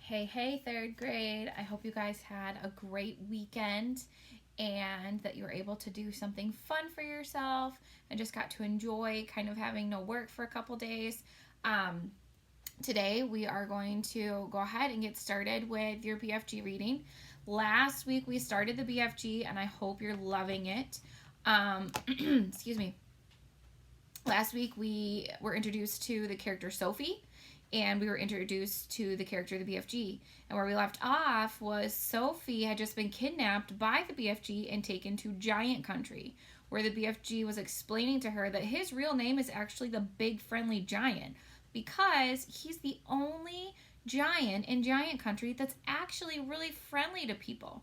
Hey, third grade. I hope you guys had a great weekend and that you were able to do something fun for yourself and just got to enjoy kind of having no work for a couple days. Um, Today, we are going to go ahead and get started with your BFG reading. Last week, we started the BFG, and I hope you're loving it. Excuse me. Last week, we were introduced to the character Sophie, and we were introduced to the character of the BFG. And where we left off was Sophie had just been kidnapped by the BFG and taken to Giant Country, where the BFG was explaining to her that his real name is actually the Big Friendly Giant because he's the only giant in Giant Country that's actually really friendly to people.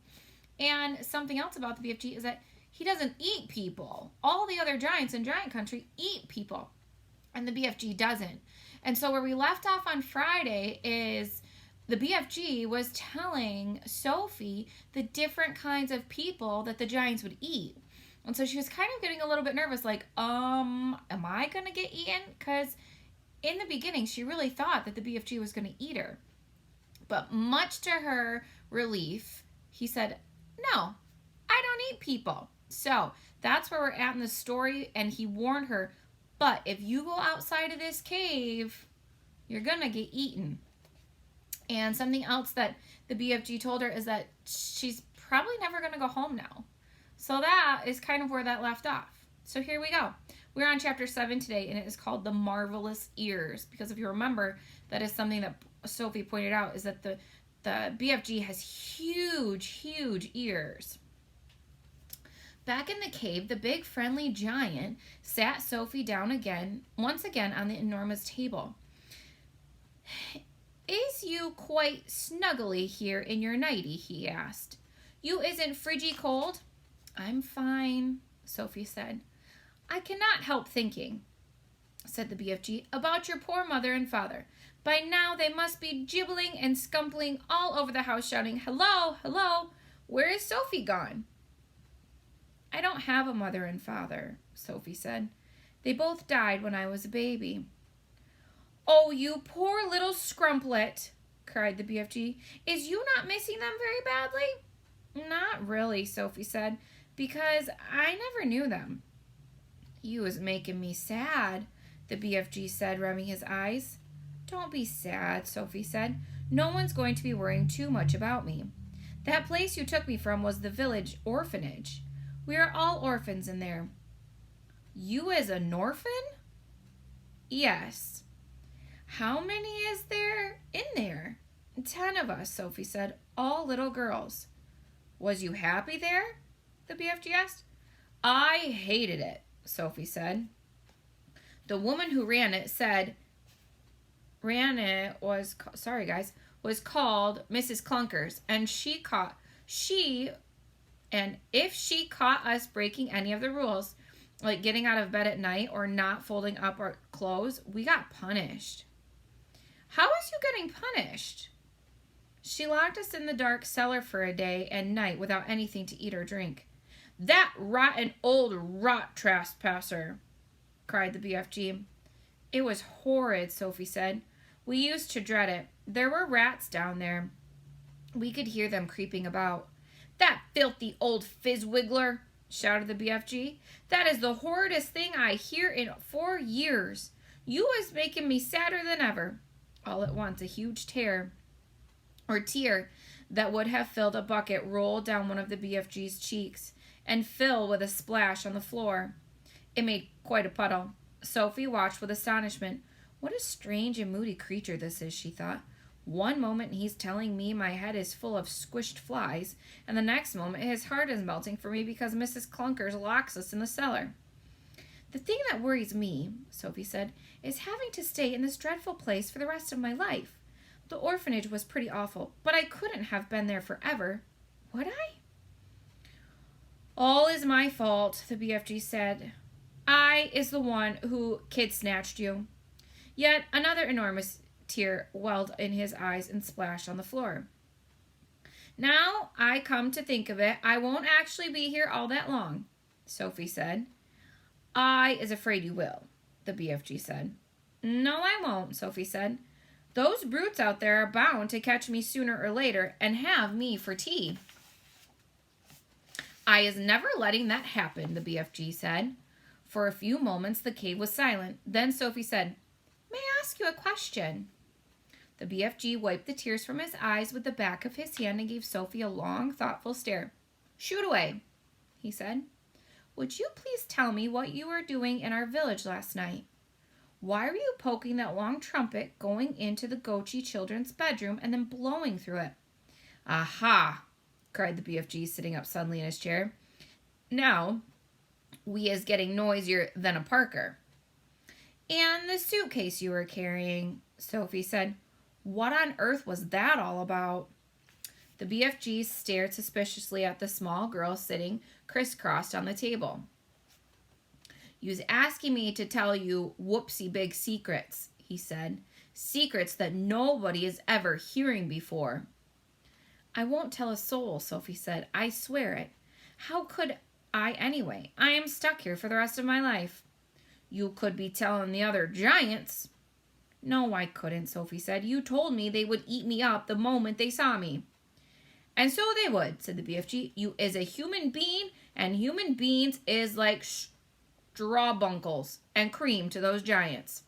And something else about the BFG is that he doesn't eat people. All the other giants in Giant Country eat people, and the BFG doesn't. And so where we left off on Friday is the BFG was telling Sophie the different kinds of people that the giants would eat. And so she was kind of getting a little bit nervous, like, am I going to get eaten? Because in the beginning, she really thought that the BFG was going to eat her. But much to her relief, he said, no, I don't eat people. So that's where we're at in the story. And he warned her, but if you go outside of this cave, you're going to get eaten. And something else that the BFG told her is that she's probably never going to go home now. So that is kind of where that left off. So here we go. We're on chapter 7 today, and it is called The Marvelous Ears. Because if you remember, that is something that Sophie pointed out, is that the BFG has huge ears. Back in the cave, the big friendly giant sat Sophie down once again on the enormous table. Is you quite snuggly here in your nightie? He asked. You isn't fridgy cold? I'm fine, Sophie said. I cannot help thinking, said the BFG, about your poor mother and father. By now they must be gibbling and scumpling all over the house, shouting, hello, hello, where is Sophie gone? I don't have a mother and father, Sophie said. They both died when I was a baby. Oh, you poor little scrumplet, cried the BFG. Is you not missing them very badly? Not really, Sophie said, because I never knew them. You was making me sad, the BFG said, rubbing his eyes. Don't be sad, Sophie said. No one's going to be worrying too much about me. That place you took me from was the village orphanage. We are all orphans in there. You as an orphan? Yes. How many is there in there? 10 of us, Sophie said, all little girls. Was you happy there? The BFG asked. I hated it, Sophie said. The woman who ran it was called Mrs. Clunkers, and if she caught us breaking any of the rules, like getting out of bed at night or not folding up our clothes, we got punished. How is you getting punished? She locked us in the dark cellar for a day and night without anything to eat or drink. That rotten old rot trespasser, cried the BFG. It was horrid, Sophie said. We used to dread it. There were rats down there. We could hear them creeping about. That filthy old fizzwiggler, shouted the BFG. That is the horridest thing I hear in 4 years. You was making me sadder than ever. All at once, a huge tear that would have filled a bucket rolled down one of the BFG's cheeks and fell with a splash on the floor. It made quite a puddle. Sophie watched with astonishment. What a strange and moody creature this is, she thought. One moment he's telling me my head is full of squished flies, and the next moment his heart is melting for me because Mrs. Clunkers locks us in the cellar. The thing that worries me, Sophie said, is having to stay in this dreadful place for the rest of my life. The orphanage was pretty awful, but I couldn't have been there forever. Would I? All is my fault, the BFG said. I is the one who kid-snatched you. Yet another enormous tear welled in his eyes and splashed on the floor. Now I come to think of it, I won't actually be here all that long, Sophie said. I is afraid you will, the BFG said. No, I won't, Sophie said. Those brutes out there are bound to catch me sooner or later and have me for tea. I is never letting that happen, the BFG said. For a few moments, the cave was silent. Then Sophie said, "May I ask you a question?" The BFG wiped the tears from his eyes with the back of his hand and gave Sophie a long, thoughtful stare. "Shoot away," he said. "Would you please tell me what you were doing in our village last night? Why were you poking that long trumpet going into the Gochi children's bedroom and then blowing through it?" "Aha!" cried the BFG, sitting up suddenly in his chair. "Now, we is getting noisier than a Parker." "And the suitcase you were carrying," Sophie said. "What on earth was that all about?" The BFG stared suspiciously at the small girl sitting crisscrossed on the table. "You's asking me to tell you whoopsie big secrets," he said. "Secrets that nobody is ever hearing before." "I won't tell a soul," Sophie said. "I swear it. How could I anyway? I am stuck here for the rest of my life." "You could be telling the other giants." "No, I couldn't," Sophie said. "You told me they would eat me up the moment they saw me." "And so they would," said the BFG. "You is a human being, and human beings is like strawbunkles and cream to those giants."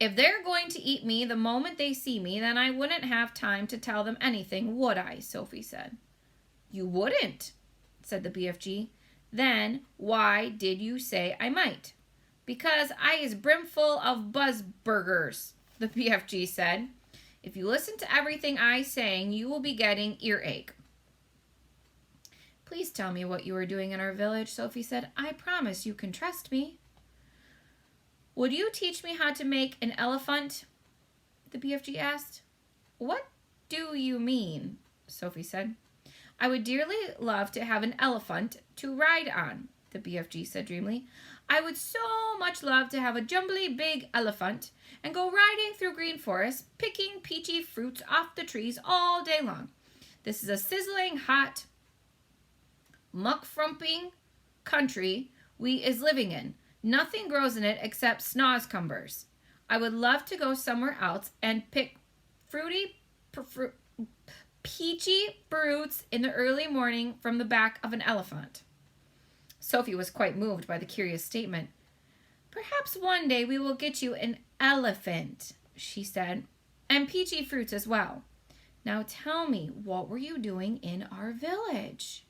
"If they're going to eat me the moment they see me, then I wouldn't have time to tell them anything, would I?" Sophie said. "You wouldn't," said the BFG. "Then why did you say I might?" "Because I is brimful of buzzburgers," the BFG said. "If you listen to everything I saying, you will be getting earache." "Please tell me what you were doing in our village," Sophie said. "I promise you can trust me." "Would you teach me how to make an elephant?" the BFG asked. "What do you mean?" Sophie said. "I would dearly love to have an elephant to ride on," the BFG said dreamily. "I would so much love to have a jumbly big elephant and go riding through green forests, picking peachy fruits off the trees all day long. This is a sizzling hot, muck-frumping country we is living in. Nothing grows in it except snozcumbers. I would love to go somewhere else and pick peachy fruits in the early morning from the back of an elephant." Sophie was quite moved by the curious statement. "Perhaps one day we will get you an elephant," she said, "and peachy fruits as well. Now tell me, what were you doing in our village?"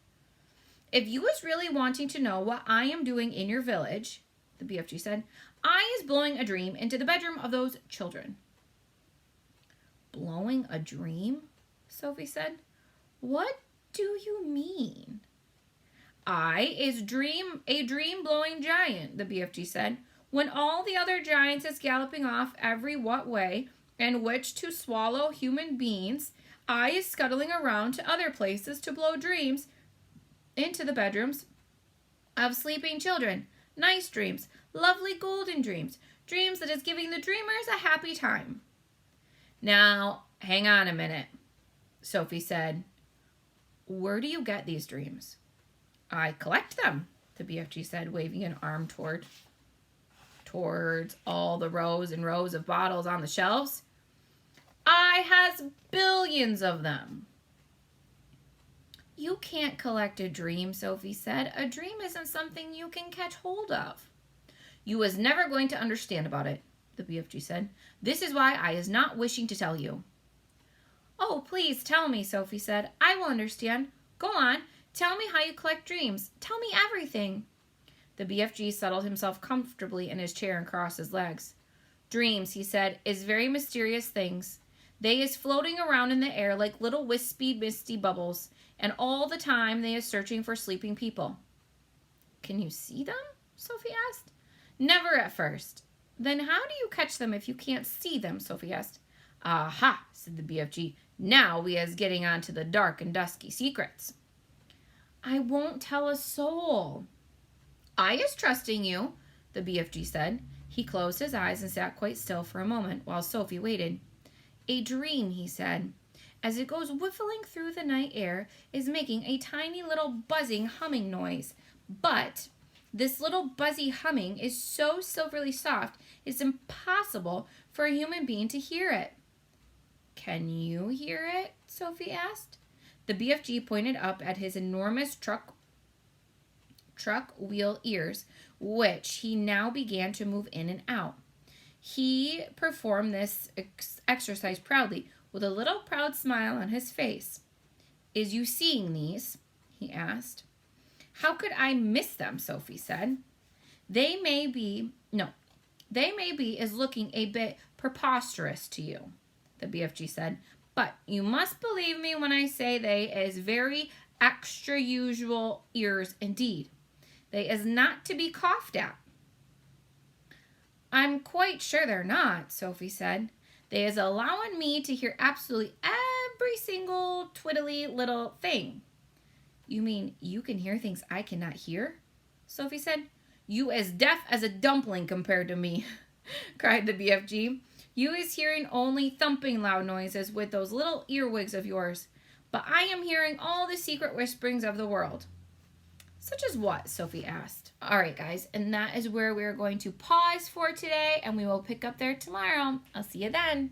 "If you was really wanting to know what I am doing in your village," the BFG said, "I is blowing a dream into the bedroom of those children." "Blowing a dream?" Sophie said. "What do you mean?" "I is a dream-blowing giant," the BFG said. "When all the other giants is galloping off every what way and which to swallow human beings, I is scuttling around to other places to blow dreams into the bedrooms of sleeping children. Nice dreams, lovely golden dreams, dreams that is giving the dreamers a happy time." "Now, hang on a minute," Sophie said. "Where do you get these dreams?" "I collect them," the BFG said, waving an arm towards all the rows and rows of bottles on the shelves. "I has billions of them." "You can't collect a dream," Sophie said. "A dream isn't something you can catch hold of." "You was never going to understand about it," the BFG said. "This is why I is not wishing to tell you." "Oh, please tell me," Sophie said. "I will understand. Go on. Tell me how you collect dreams. Tell me everything." The BFG settled himself comfortably in his chair and crossed his legs. "Dreams," he said, "is very mysterious things. They is floating around in the air like little wispy, misty bubbles, and all the time they is searching for sleeping people." "Can you see them?" Sophie asked. "Never at first." "Then how do you catch them if you can't see them?" Sophie asked. "Aha," said the BFG. "Now we is getting on to the dark and dusky secrets." "I won't tell a soul." "I is trusting you," the BFG said. He closed his eyes and sat quite still for a moment while Sophie waited. "A dream," he said, "as it goes whiffling through the night air, is making a tiny little buzzing, humming noise. But this little buzzy humming is so silvery soft, It's impossible for a human being to hear it. Can you hear it? Sophie asked. The BFG pointed up at his enormous truck wheel ears, which he now began to move in and out. He performed this exercise proudly, with a little proud smile on his face. Is you seeing these? He asked. How could I miss them? Sophie said. They may be as looking a bit preposterous to you, the BFG said, but you must believe me when I say they is very extra usual ears indeed. They is not to be coughed at. I'm quite sure they're not, Sophie said. They is allowing me to hear absolutely every single twiddly little thing. You mean you can hear things I cannot hear? Sophie said. You as deaf as a dumpling compared to me, cried the BFG. You is hearing only thumping loud noises with those little earwigs of yours, but I am hearing all the secret whisperings of the world. Such as what? Sophie asked. All right, guys, and that is where we're going to pause for today, and we will pick up there tomorrow. I'll see you then.